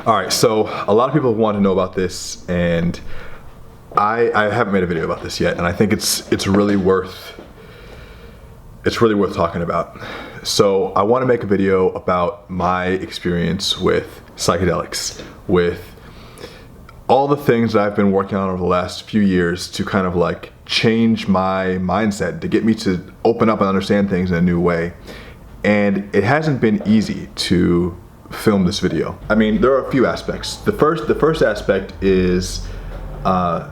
All right, so a lot of people want to know about this, and I haven't made a video about this yet, and I think it's really worth talking about. So I want to make a video about my experience with psychedelics, with all the things that I've been working on over the last few years to kind of like change my mindset, to get me to open up and understand things in a new way. And it hasn't been easy to film this video. I mean, there are a few aspects. The first aspect is, for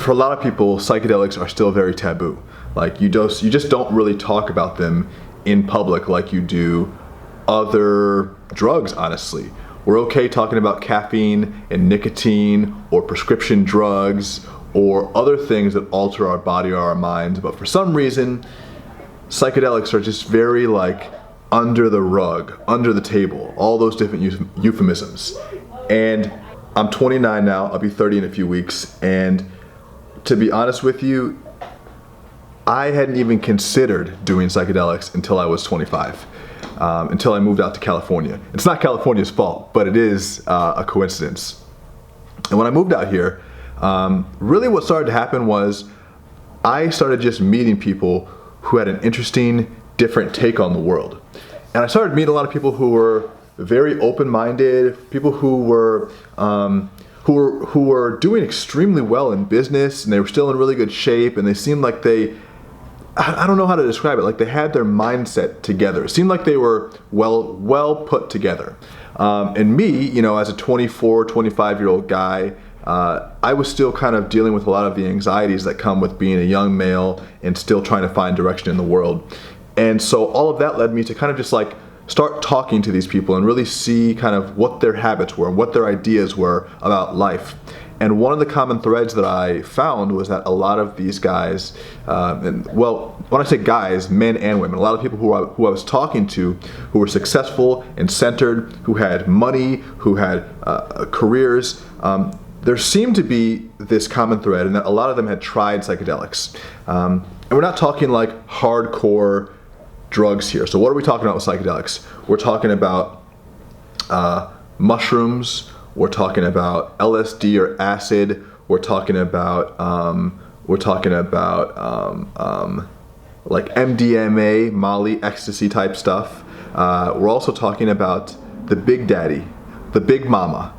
a lot of people, psychedelics are still very taboo. Like you just don't really talk about them in public like you do other drugs, honestly. We're okay talking about caffeine and nicotine or prescription drugs or other things that alter our body or our minds, but for some reason, psychedelics are just very like under the rug, under the table, all those different euphemisms. And I'm 29 now, I'll be 30 in a few weeks, and to be honest with you, I hadn't even considered doing psychedelics until I was 25, until I moved out to California. It's not California's fault, but it is a coincidence. And when I moved out here, really what started to happen was I started just meeting people who had an interesting, different take on the world. And I started meeting a lot of people who were very open-minded, people who were doing extremely well in business, and they were still in really good shape, and they seemed like I don't know how to describe it, like they had their mindset together. It seemed like they were well put together. And me, you know, as a 24, 25-year-old guy, I was still kind of dealing with a lot of the anxieties that come with being a young male and still trying to find direction in the world. And so all of that led me to kind of just like start talking to these people and really see kind of what their habits were, what their ideas were about life. And one of the common threads that I found was that a lot of these guys, and well, when I say guys, men and women, a lot of people who I was talking to who were successful and centered, who had money, who had careers, there seemed to be this common thread, and that a lot of them had tried psychedelics. And we're not talking like hardcore drugs here. So what are we talking about with psychedelics? We're talking about mushrooms. We're talking about LSD or acid. We're talking about like MDMA, Molly, ecstasy type stuff. We're also talking about the big daddy, the big mama,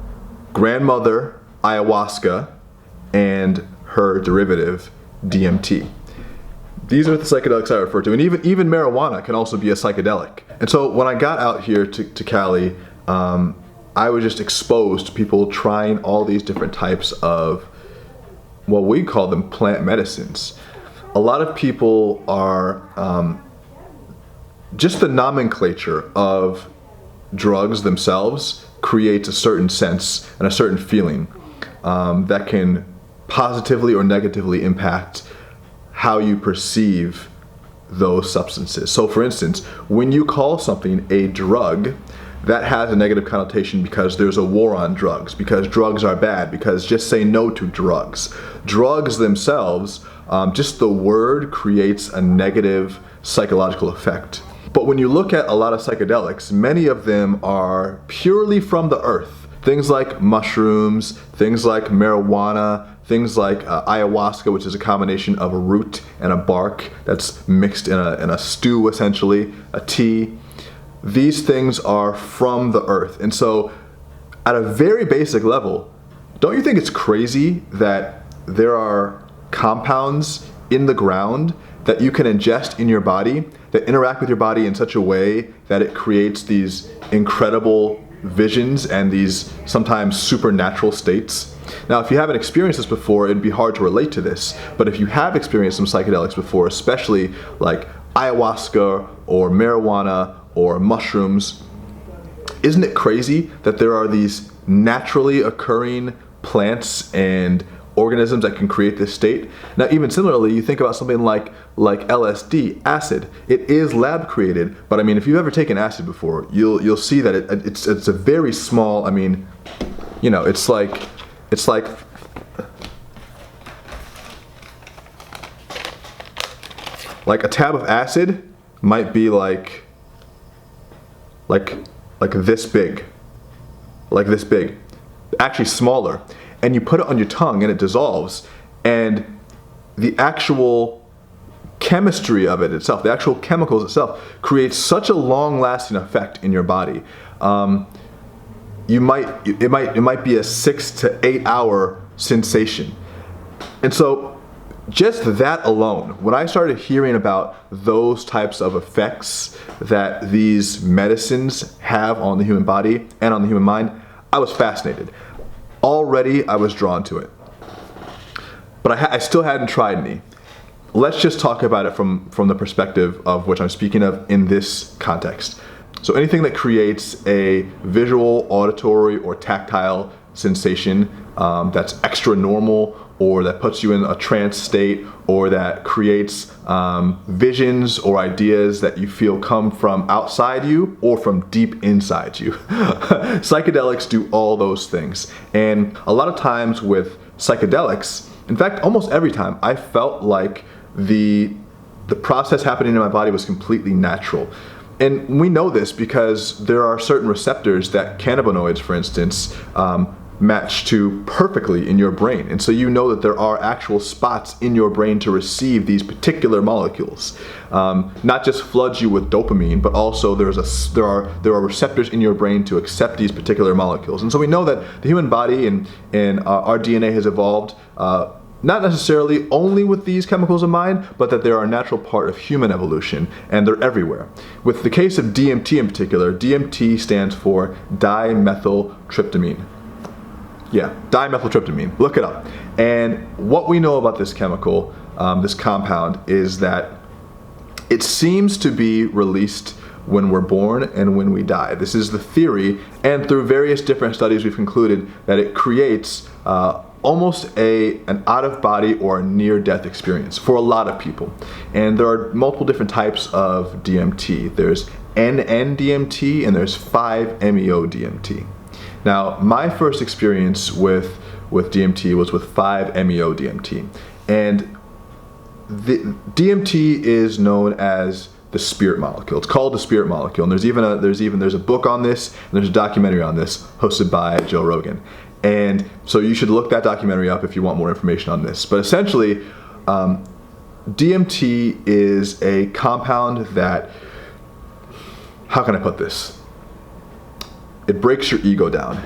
grandmother, ayahuasca, and her derivative, DMT. These are the psychedelics I refer to, and even marijuana can also be a psychedelic. And so when I got out here to Cali, I was just exposed to people trying all these different types of, well, we call them plant medicines. A lot of people are, just the nomenclature of drugs themselves creates a certain sense and a certain feeling that can positively or negatively impact how you perceive those substances. So for instance, when you call something a drug, that has a negative connotation because there's a war on drugs, because drugs are bad, because just say no to drugs. Drugs themselves, just the word creates a negative psychological effect. But when you look at a lot of psychedelics, many of them are purely from the earth. Things like mushrooms, things like marijuana, things like ayahuasca, which is a combination of a root and a bark that's mixed in a stew, essentially, a tea. These things are from the earth. And so at a very basic level, don't you think it's crazy that there are compounds in the ground that you can ingest in your body that interact with your body in such a way that it creates these incredible visions and these sometimes supernatural states? Now, if you haven't experienced this before, it'd be hard to relate to this. But if you have experienced some psychedelics before, especially like ayahuasca or marijuana or mushrooms, isn't it crazy that there are these naturally occurring plants and organisms that can create this state? Now, even similarly, you think about something like LSD, acid. It is lab created, but I mean, if you've ever taken acid before, you'll see that it's a very small. I mean, you know, it's like a tab of acid might be like this big. like this big, actually smaller, and you put it on your tongue and it dissolves, and the actual chemistry of it itself, the actual chemicals itself, creates such a long-lasting effect in your body. It might be a 6 to 8 hour sensation. And so just that alone, when I started hearing about those types of effects that these medicines have on the human body and on the human mind, I was fascinated. Already I was drawn to it. But I still hadn't tried any. Let's just talk about it from the perspective of which I'm speaking of in this context. So anything that creates a visual, auditory, or tactile sensation that's extra normal, or that puts you in a trance state, or that creates visions or ideas that you feel come from outside you or from deep inside you. Psychedelics do all those things. And a lot of times with psychedelics, in fact, almost every time, I felt like the process happening in my body was completely natural. And we know this because there are certain receptors that cannabinoids, for instance, match to perfectly in your brain. And so you know that there are actual spots in your brain to receive these particular molecules. Not just floods you with dopamine, but also there are receptors in your brain to accept these particular molecules. And so we know that the human body and our DNA has evolved not necessarily only with these chemicals in mind, but that they're a natural part of human evolution, and they're everywhere. With the case of DMT in particular, DMT stands for dimethyltryptamine. Yeah, dimethyltryptamine. Look it up. And what we know about this chemical, this compound, is that it seems to be released when we're born and when we die. This is the theory, and through various different studies we've concluded that it creates almost an out-of-body or a near-death experience for a lot of people. And there are multiple different types of DMT. There's NN-DMT and there's 5-MeO-DMT. Now, my first experience with DMT was with 5-MeO-DMT. And the DMT is known as the spirit molecule. It's called the spirit molecule. And there's a book on this, and there's a documentary on this hosted by Joe Rogan. And so you should look that documentary up if you want more information on this. But essentially, DMT is a compound that, how can I put this? It breaks your ego down.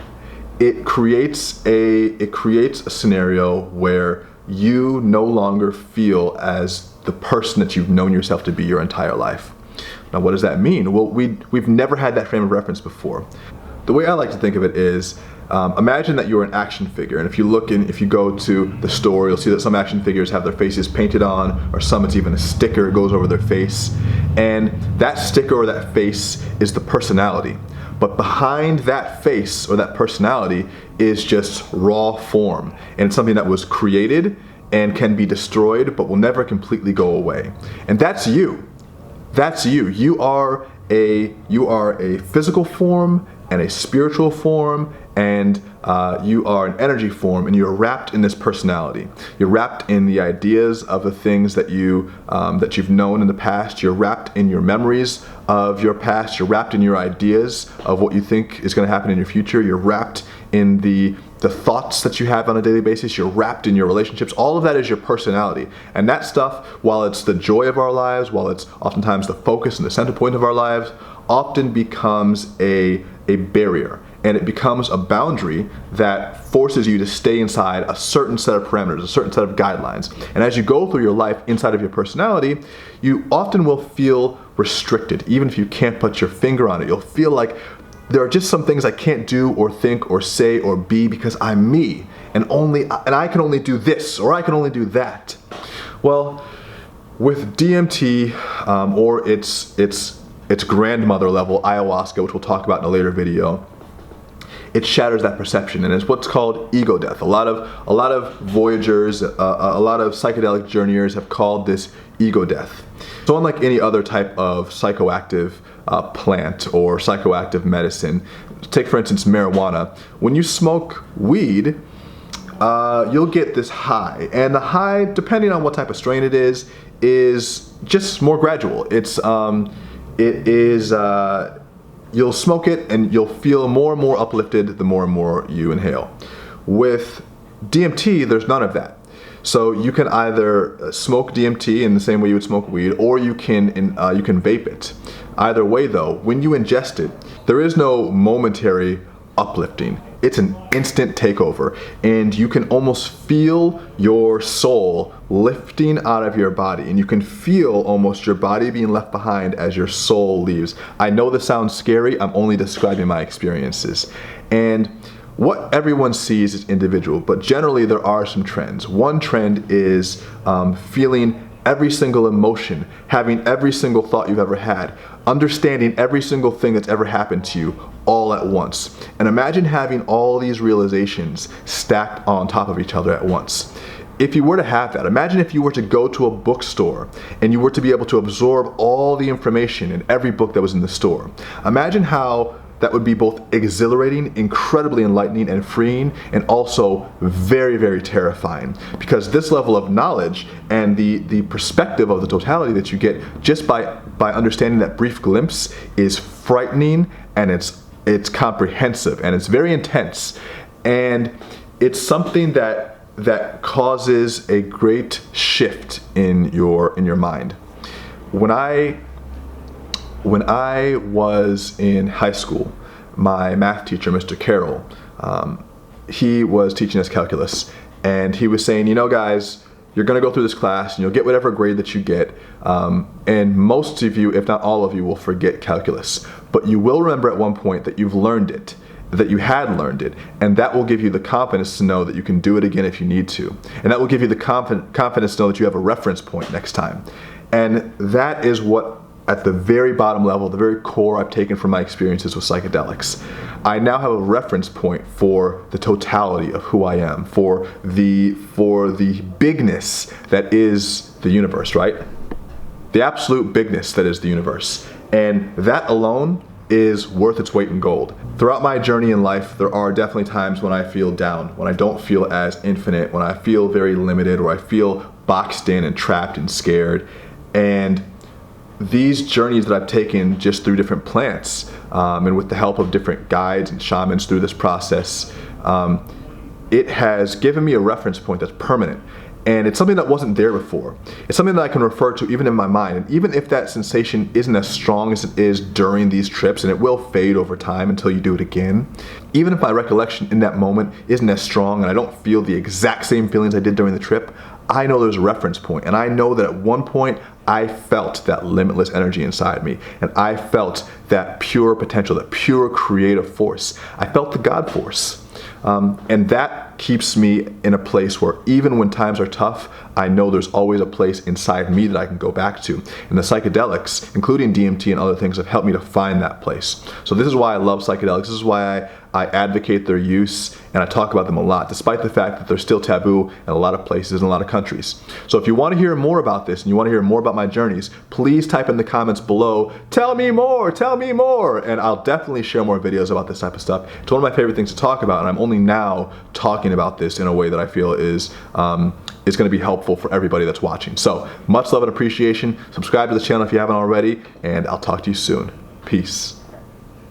It creates a scenario where you no longer feel as the person that you've known yourself to be your entire life. Now, what does that mean? Well, we've never had that frame of reference before. The way I like to think of it is, imagine that you're an action figure, and if you go to the store, you'll see that some action figures have their faces painted on, or some it's even a sticker goes over their face, and that sticker or that face is the personality. But behind that face or that personality is just raw form, and it's something that was created and can be destroyed but will never completely go away. And that's you. That's you. You are a physical form and a spiritual form, and you are an energy form, and you're wrapped in this personality. You're wrapped in the ideas of the things that you've known in the past. You're wrapped in your memories of your past. You're wrapped in your ideas of what you think is going to happen in your future. You're wrapped in the thoughts that you have on a daily basis. You're wrapped in your relationships. All of that is your personality. And that stuff, while it's the joy of our lives, while it's oftentimes the focus and the center point of our lives, often becomes a barrier, and it becomes a boundary that forces you to stay inside a certain set of parameters, a certain set of guidelines. And as you go through your life inside of your personality, you often will feel restricted. Even if you can't put your finger on it, you'll feel like there are just some things I can't do or think or say or be because I'm me, and I can only do this, or I can only do that. Well, with DMT or its grandmother level, ayahuasca, which we'll talk about in a later video, it shatters that perception, and it's what's called ego death. A lot of voyagers, a lot of psychedelic journeyers have called this ego death. So unlike any other type of psychoactive plant or psychoactive medicine, take for instance marijuana. When you smoke weed, you'll get this high, and the high, depending on what type of strain it is just more gradual. you'll smoke it and you'll feel more and more uplifted the more and more you inhale. With DMT, there's none of that. So you can either smoke DMT in the same way you would smoke weed, or you can vape it. Either way though, when you ingest it, there is no momentary uplifting. It's an instant takeover, and you can almost feel your soul lifting out of your body, and you can feel almost your body being left behind as your soul leaves. I know this sounds scary, I'm only describing my experiences. And what everyone sees is individual, but generally there are some trends. One trend is feeling every single emotion, having every single thought you've ever had, understanding every single thing that's ever happened to you all at once. And imagine having all these realizations stacked on top of each other at once. If you were to have that, imagine if you were to go to a bookstore and you were to be able to absorb all the information in every book that was in the store. Imagine how that would be both exhilarating, incredibly enlightening and freeing, and also very, very terrifying. Because this level of knowledge and the perspective of the totality that you get just by understanding that brief glimpse is frightening, and it's comprehensive, and it's very intense. And it's something that causes a great shift in your mind. When I was in high school, my math teacher, Mr. Carroll, he was teaching us calculus, and he was saying, you know guys, you're gonna go through this class and you'll get whatever grade that you get, and most of you, if not all of you, will forget calculus. But you will remember at one point that you've learned it, that you had learned it, and that will give you the confidence to know that you can do it again if you need to. And that will give you the confidence to know that you have a reference point next time. And that is what, at the very bottom level, the very core, I've taken from my experiences with psychedelics. I now have a reference point for the totality of who I am, for the bigness that is the universe, right? The absolute bigness that is the universe. And that alone is worth its weight in gold. Throughout my journey in life, there are definitely times when I feel down, when I don't feel as infinite, when I feel very limited, or I feel boxed in and trapped and scared. And these journeys that I've taken just through different plants, and with the help of different guides and shamans through this process, it has given me a reference point that's permanent. And it's something that wasn't there before. It's something that I can refer to even in my mind. And even if that sensation isn't as strong as it is during these trips, and it will fade over time until you do it again, even if my recollection in that moment isn't as strong and I don't feel the exact same feelings I did during the trip, I know there's a reference point. And I know that at one point I felt that limitless energy inside me. And I felt that pure potential, that pure creative force. I felt the God force. And that keeps me in a place where even when times are tough, I know there's always a place inside me that I can go back to. And the psychedelics, including DMT and other things, have helped me to find that place. So this is why I love psychedelics. This is why I advocate their use, and I talk about them a lot, despite the fact that they're still taboo in a lot of places and a lot of countries. So if you want to hear more about this and you want to hear more about my journeys, please type in the comments below, tell me more, and I'll definitely share more videos about this type of stuff. It's one of my favorite things to talk about, and I'm only now talking about this in a way that I feel is going to be helpful for everybody that's watching. So much love and appreciation. Subscribe to the channel if you haven't already, and I'll talk to you soon. Peace.